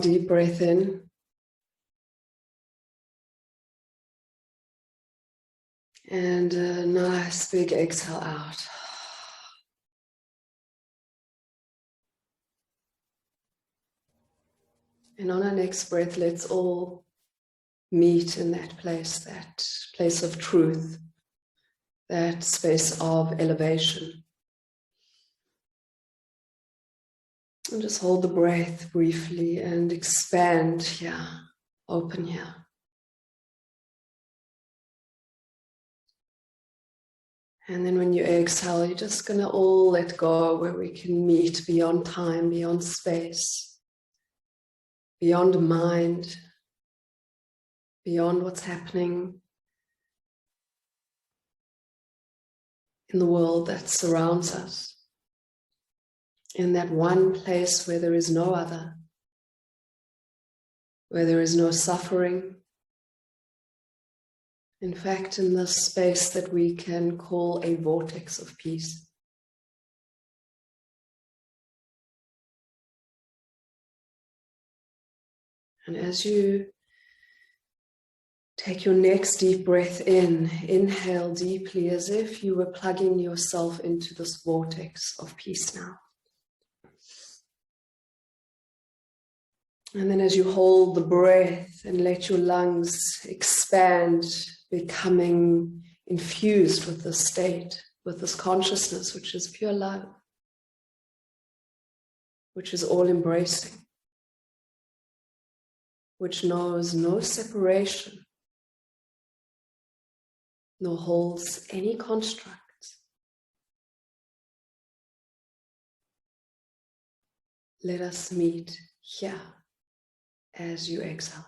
Deep breath in. And a nice big exhale out. And on our next breath, let's all meet in that place of truth, that space of elevation. And just hold the breath briefly and expand here, open here. And then when you exhale, you're just going to all let go, where we can meet beyond time, beyond space, beyond mind, beyond what's happening in the world that surrounds us. In that one place where there is no other, where there is no suffering. In fact, in this space that we can call a vortex of peace. And as you take your next deep breath in, inhale deeply as if you were plugging yourself into this vortex of peace now. And then as you hold the breath and let your lungs expand, becoming infused with this state, with this consciousness, which is pure love, which is all embracing, which knows no separation, nor holds any constructs. Let us meet here as you exhale.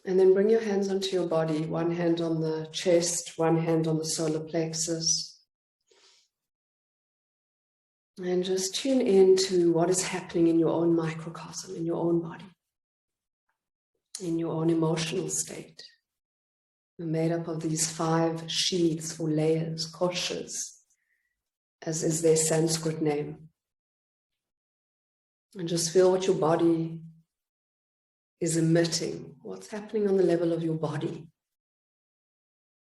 And then bring your hands onto your body, one hand on the chest, one hand on the solar plexus. And just tune in to what is happening in your own microcosm, in your own body, in your own emotional state. We're made up of these 5 sheaths or layers, koshas, as is their Sanskrit name. And just feel what your body is emitting, what's happening on the level of your body,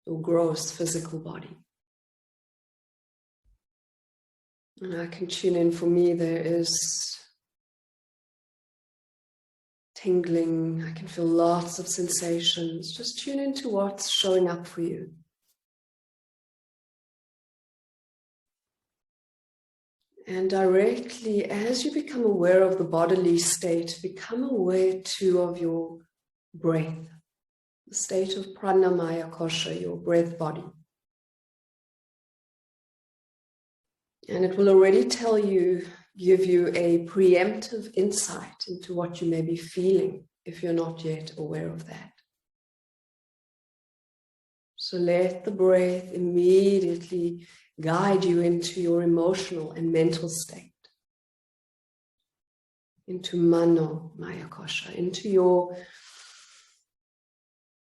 your gross physical body. And I can tune in. For me, there is tingling. I can feel lots of sensations. Just tune into what's showing up for you. And directly, as you become aware of the bodily state, become aware too of your breath, the state of pranamaya kosha, your breath body. And it will already tell you, give you a preemptive insight into what you may be feeling if you're not yet aware of that. So let the breath immediately guide you into your emotional and mental state, into mano maya kosha, into your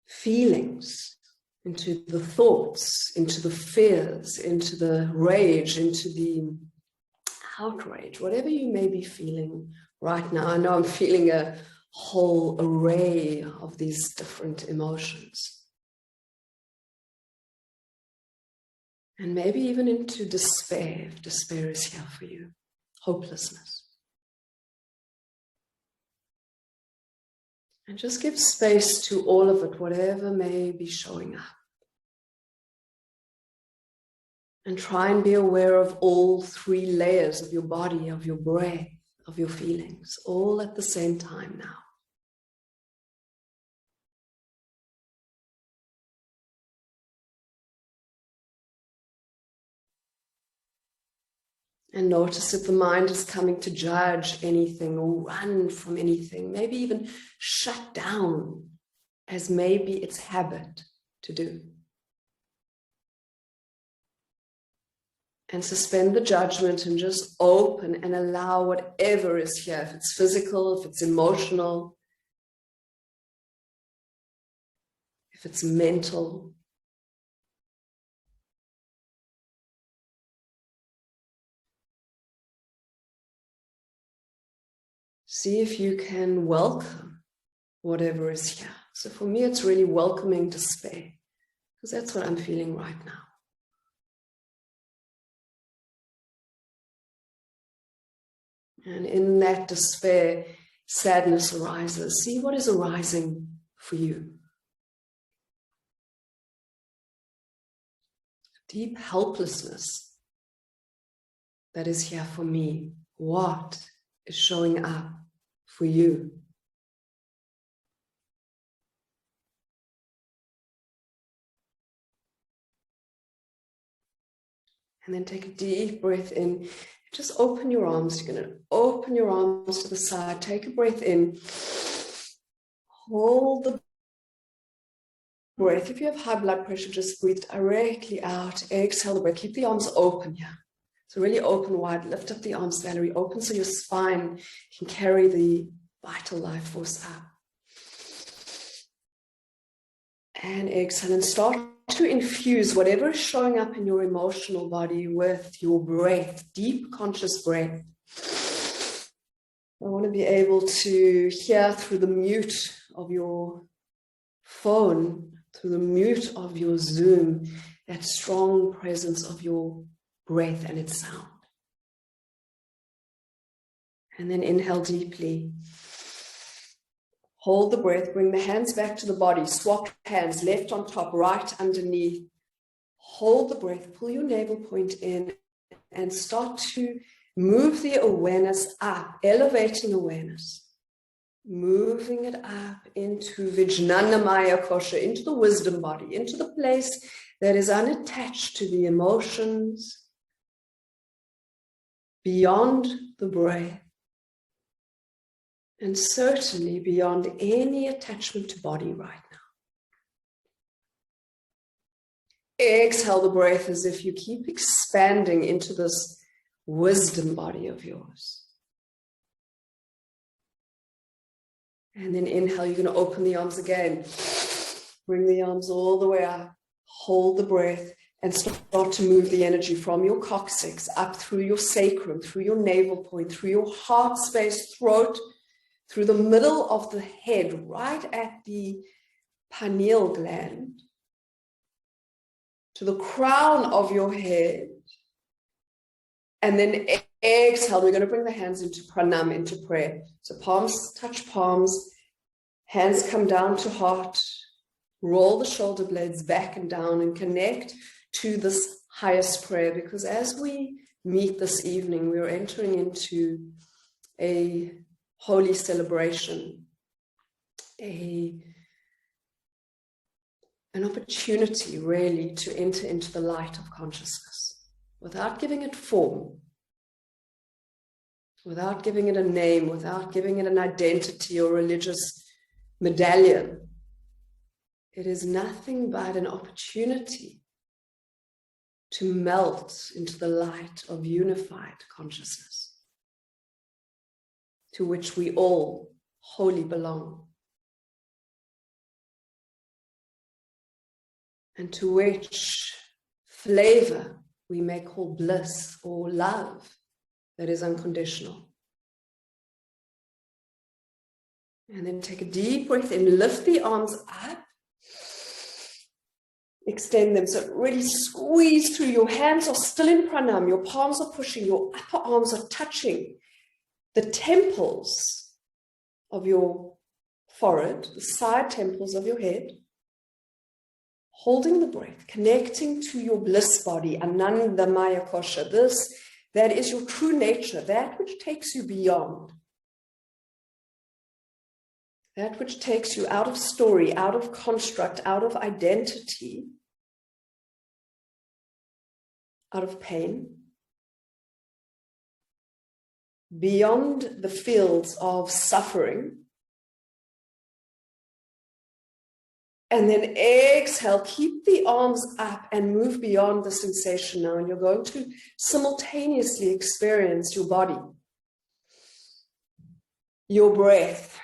feelings, into the thoughts, into the fears, into the rage, into the outrage, whatever you may be feeling right now. I know I'm feeling a whole array of these different emotions. And maybe even into despair, if despair is here for you, hopelessness. And just give space to all of it, whatever may be showing up. And try and be aware of all 3 layers of your body, of your breath, of your feelings, all at the same time now. And notice if the mind is coming to judge anything or run from anything, maybe even shut down, as maybe its habit to do. And suspend the judgment and just open and allow whatever is here, if it's physical, if it's emotional, if it's mental, See if you can welcome whatever is here. So for me, it's really welcoming despair, because that's what I'm feeling right now. And in that despair, sadness arises. See what is arising for you. Deep helplessness that is here for me. What is showing up for you? And then take a deep breath in. Just open your arms. You're going to open your arms to the side. Take a breath in. Hold the breath. If you have high blood pressure, just breathe directly out. Exhale the breath. Keep the arms open here. So really open wide. Lift up the arms, Valerie. Open so your spine can carry the vital life force up. And exhale and start to infuse whatever is showing up in your emotional body with your breath, deep conscious breath. I want to be able to hear through the mute of your phone, through the mute of your Zoom, that strong presence of your breath and its sound. And then inhale deeply. Hold the breath, bring the hands back to the body, swap hands, left on top, right underneath. Hold the breath, pull your navel point in and start to move the awareness up, elevating awareness. Moving it up into Vijnana Maya Kosha, into the wisdom body, into the place that is unattached to the emotions, beyond the breath. And certainly beyond any attachment to body right now. Exhale the breath as if you keep expanding into this wisdom body of yours. And then inhale, you're going to open the arms again. Bring the arms all the way up. Hold the breath and start to move the energy from your coccyx up through your sacrum, through your navel point, through your heart space, throat, through the middle of the head, right at the pineal gland, to the crown of your head. And then exhale, we're going to bring the hands into pranam, into prayer. So palms touch palms, hands come down to heart, roll the shoulder blades back and down and connect to this highest prayer. Because as we meet this evening, we're entering into a holy celebration, an opportunity really to enter into the light of consciousness without giving it form, without giving it a name, without giving it an identity or religious medallion. It is nothing but an opportunity to melt into the light of unified consciousness, to which we all wholly belong, and to which flavor we may call bliss or love that is unconditional. And then take a deep breath in, lift the arms up, extend them, so really squeeze through. Your hands are still in pranam, your palms are pushing, your upper arms are touching the temples of your forehead, the side temples of your head, holding the breath, connecting to your bliss body, Ananda Maya Kosha, this that is your true nature, that which takes you beyond, that which takes you out of story, out of construct, out of identity, out of pain, beyond the fields of suffering. And then exhale, keep the arms up and move beyond the sensation now. And you're going to simultaneously experience your body, your breath,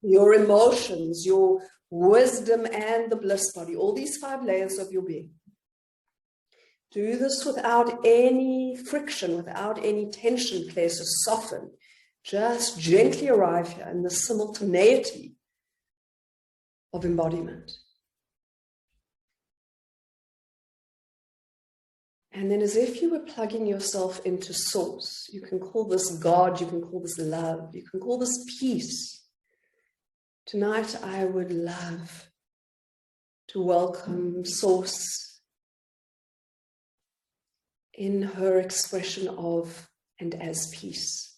your emotions, your wisdom, and the bliss body, all these 5 layers of your being. Do this without any friction, without any tension, place, or soften. just gently arrive here in the simultaneity of embodiment. And then as if you were plugging yourself into source, you can call this God, you can call this love, you can call this peace. Tonight I would love to welcome source in her expression of and as peace.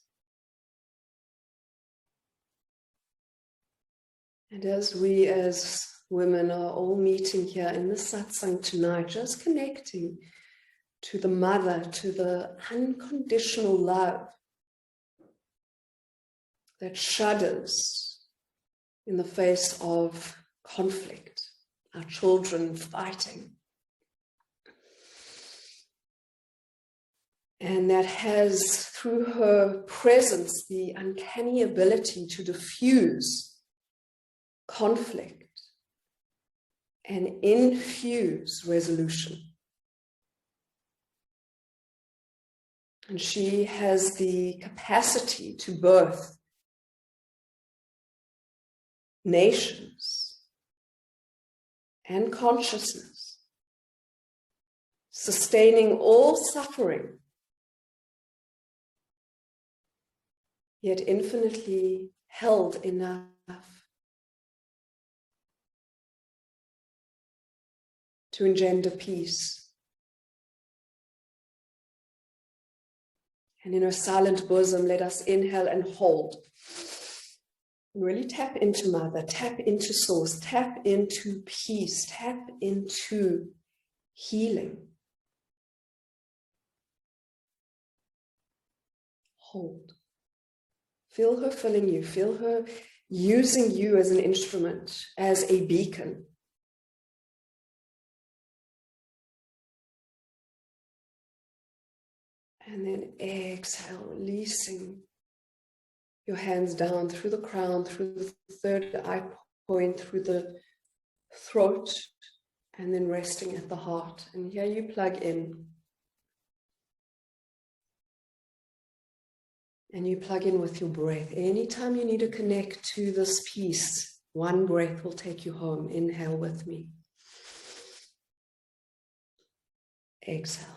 And as we as women are all meeting here in the satsang tonight, just connecting to the mother, to the unconditional love that shudders in the face of conflict, our children fighting, and that has, through her presence, the uncanny ability to diffuse conflict and infuse resolution. And she has the capacity to birth nations and consciousness, sustaining all suffering, yet infinitely held enough to engender peace. And in her silent bosom, let us inhale and hold. Really tap into Mother, tap into Source, tap into peace, tap into healing. Hold. Feel her filling you, feel her using you as an instrument, as a beacon. And then exhale, releasing your hands down through the crown, through the third eye point, through the throat, and then resting at the heart. And here you plug in. And you plug in with your breath. Anytime you need to connect to this peace, one breath will take you home. Inhale with me. Exhale.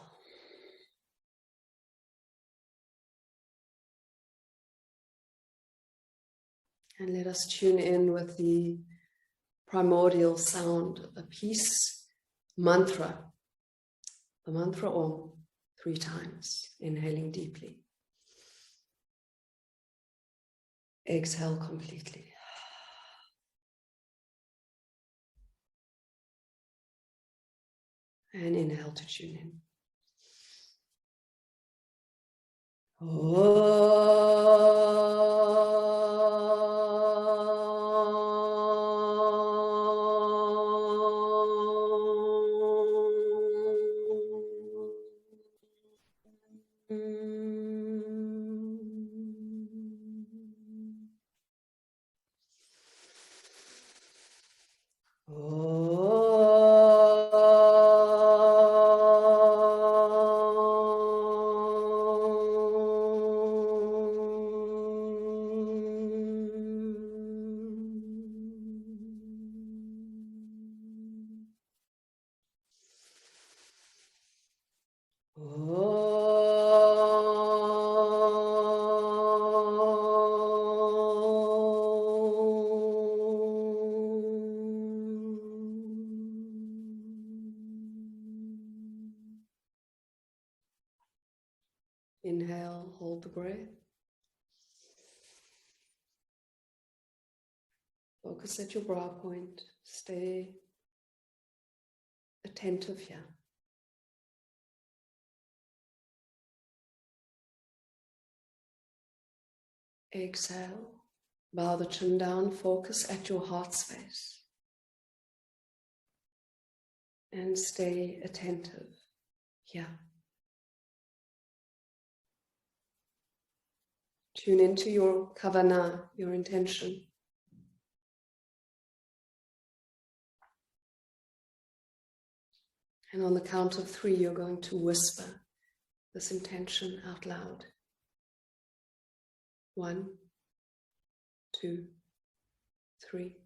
And let us tune in with the primordial sound, the peace mantra, the mantra Om, 3 times, inhaling deeply. Exhale completely. And inhale to tune in. Inhale, hold the breath. Focus at your brow point. Stay attentive here. Exhale, bow the chin down, focus at your heart space. And stay attentive here. Tune into your kavana, your intention. And on the count of 3, you're going to whisper this intention out loud. 1, 2, 3.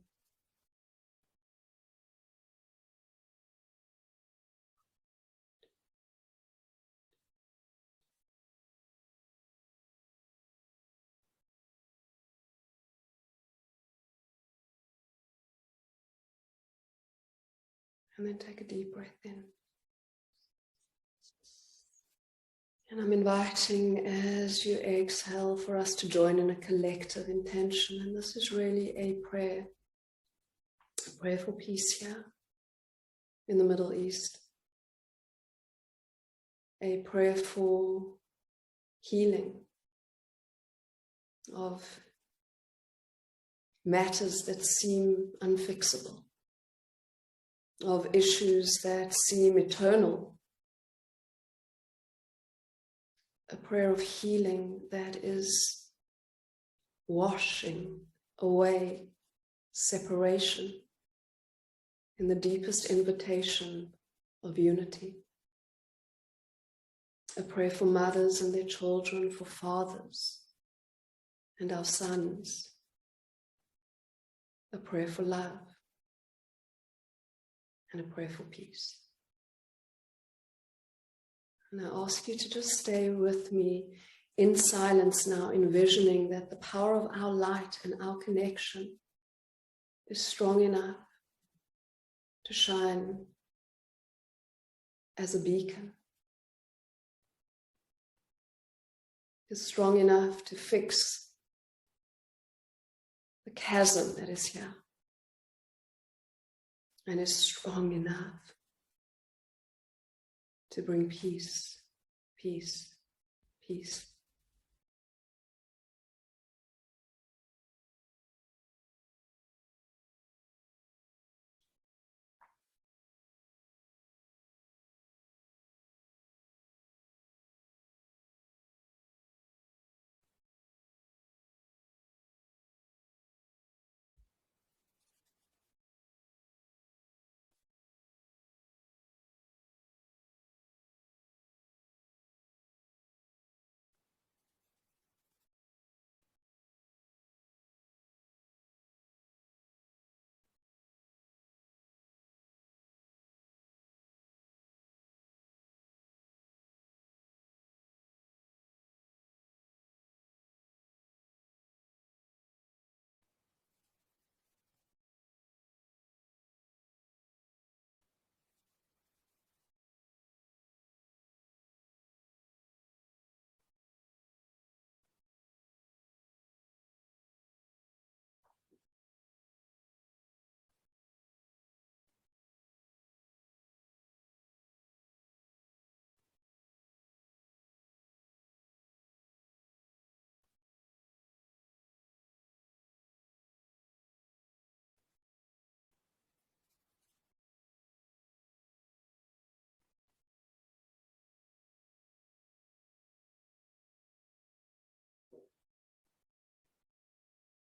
And then take a deep breath in. And I'm inviting, as you exhale, for us to join in a collective intention. And this is really a prayer for peace here in the Middle East. A prayer for healing of matters that seem unfixable, of issues that seem eternal. A prayer of healing that is washing away separation in the deepest invitation of unity. A prayer for mothers and their children, for fathers and our sons. A prayer for love and a prayer for peace. And I ask you to just stay with me in silence now, envisioning that the power of our light and our connection is strong enough to shine as a beacon, is strong enough to fix the chasm that is here, and is strong enough to bring peace, peace, peace.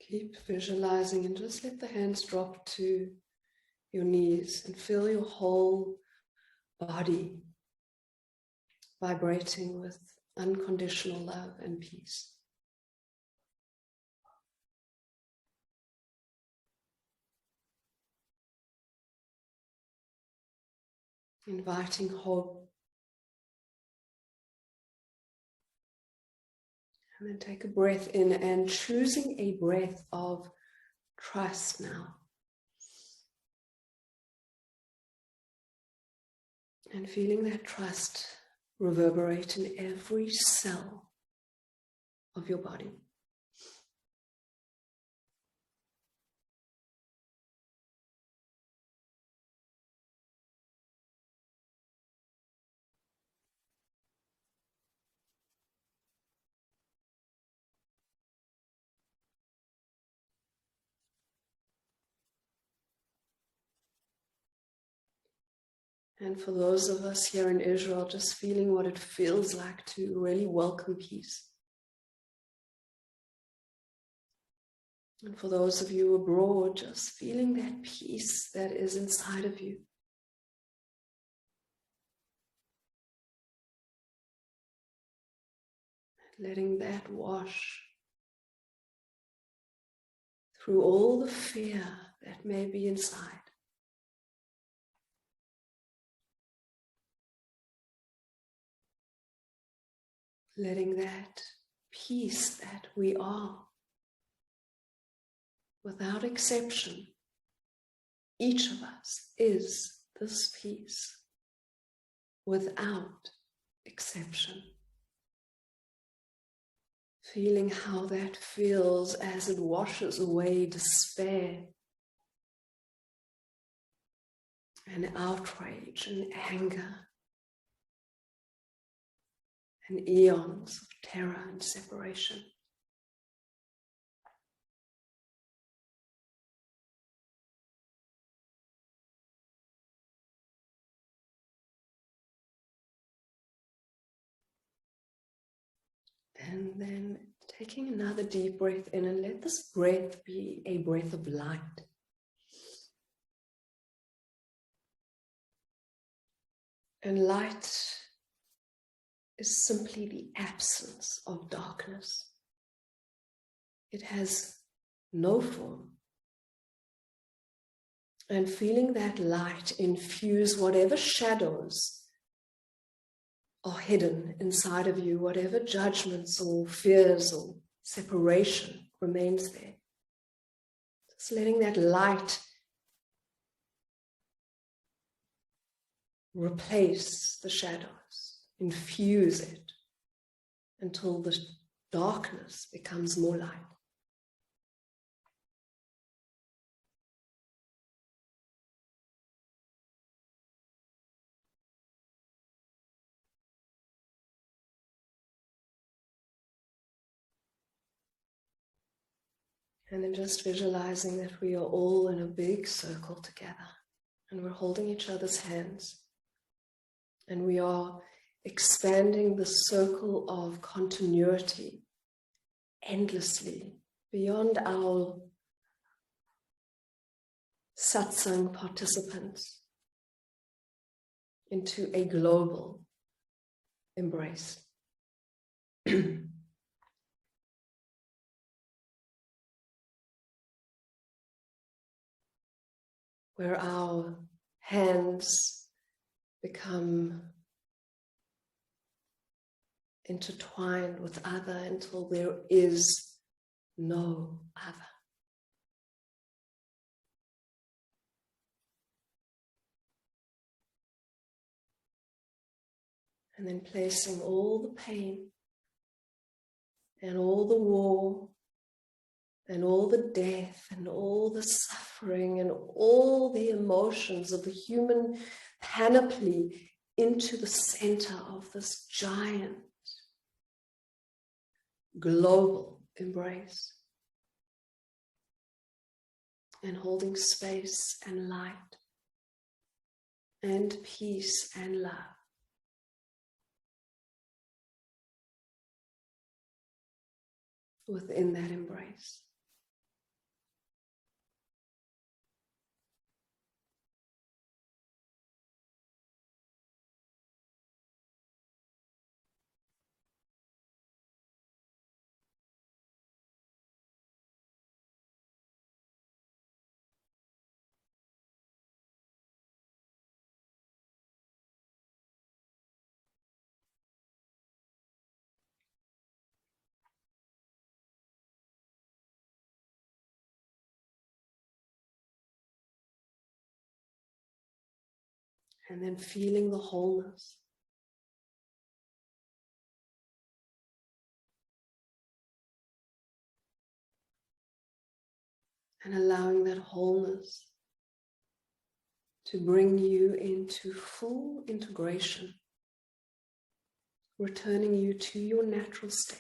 Keep visualizing and just let the hands drop to your knees and feel your whole body vibrating with unconditional love and peace. Inviting hope. And then take a breath in and choosing a breath of trust now. And feeling that trust reverberate in every cell of your body. And for those of us here in Israel, just feeling what it feels like to really welcome peace. And for those of you abroad, just feeling that peace that is inside of you. Letting that wash through all the fear that may be inside. Letting that peace that we are, without exception, each of us is this peace, without exception. Feeling how that feels as it washes away despair and outrage and anger and eons of terror and separation. And then taking another deep breath in, and let this breath be a breath of light. And light is simply the absence of darkness. It has no form. And feeling that light infuse whatever shadows are hidden inside of you, whatever judgments or fears or separation remains there. Just letting that light replace the shadows, infuse it until the darkness becomes more light. And then just visualizing that we are all in a big circle together and we're holding each other's hands and we are expanding the circle of continuity endlessly beyond our satsang participants into a global embrace. Where our hands become intertwined with other until there is no other. And then placing all the pain and all the war and all the death and all the suffering and all the emotions of the human panoply into the center of this giant global embrace, and holding space and light and peace and love within that embrace. And then feeling the wholeness. And allowing that wholeness to bring you into full integration, returning you to your natural state.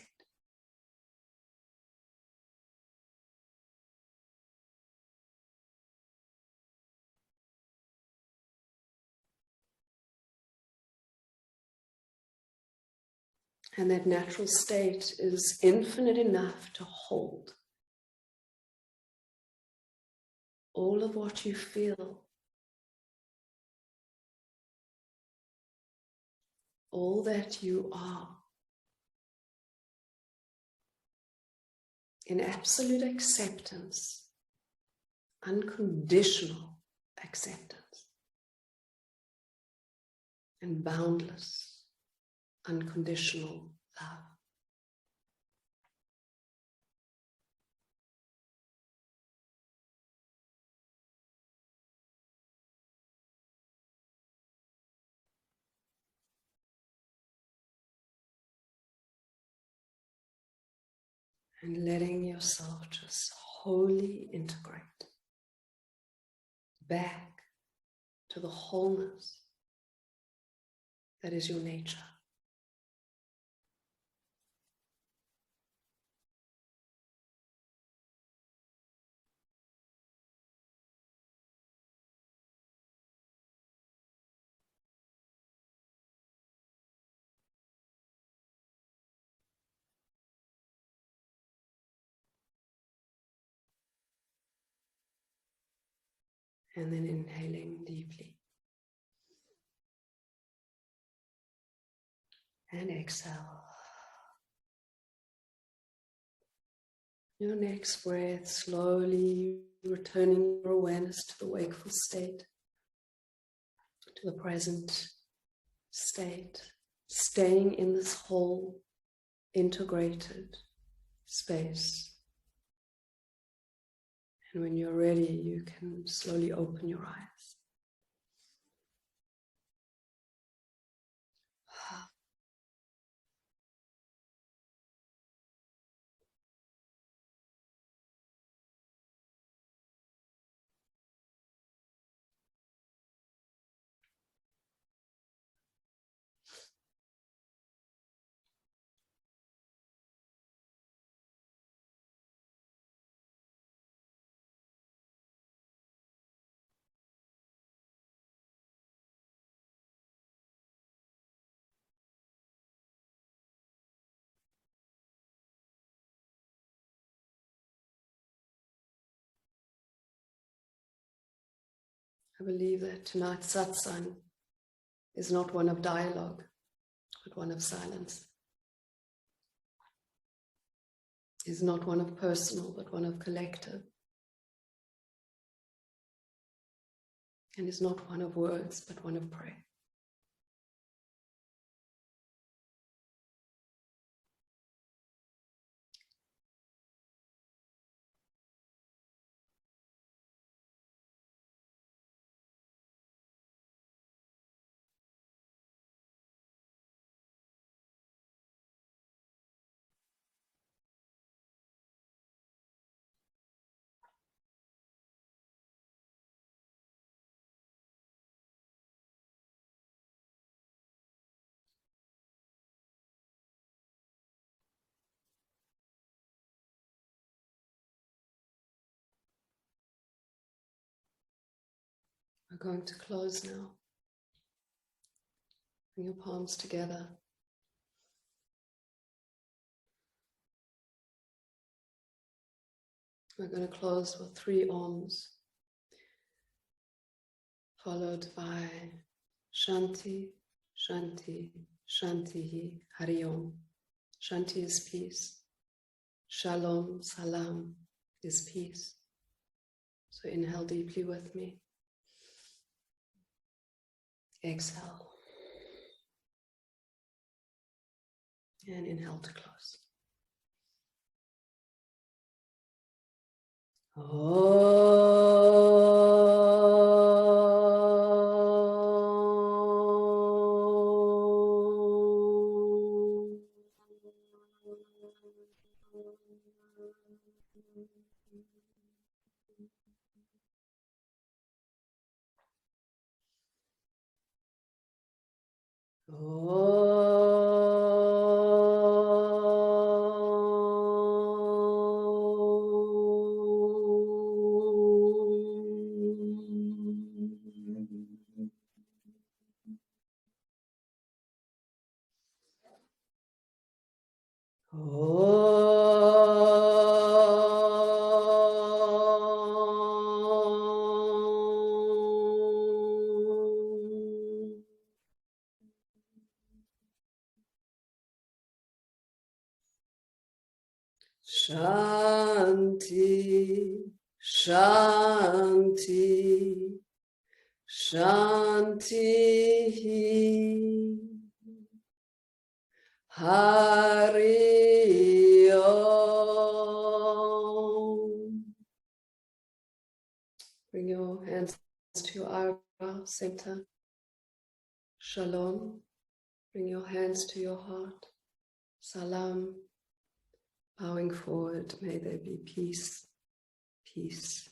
And that natural state is infinite enough to hold all of what you feel, all that you are, in absolute acceptance unconditional acceptance and boundless, unconditional love. And letting yourself just wholly integrate back to the wholeness that is your nature. And then inhaling deeply. And exhale. Your next breath, slowly returning your awareness to the wakeful state, to the present state, staying in this whole integrated space. And when you're ready, you can slowly open your eyes. I believe that tonight's satsang is not one of dialogue, but one of silence. Is not one of personal, but one of collective. And is not one of words, but one of prayer. We're going to close now. Bring your palms together. We're going to close with 3 Oms, followed by Shanti, Shanti, Shanti, Hari Om. Shanti is peace. Shalom, Salam is peace. So inhale deeply with me. Exhale. And inhale to close. Shanti, Shanti, Shanti, Hari Om. Bring your hands to your eyebrow center. Shalom. Bring your hands to your heart. Salam. Bowing forward, may there be peace, peace,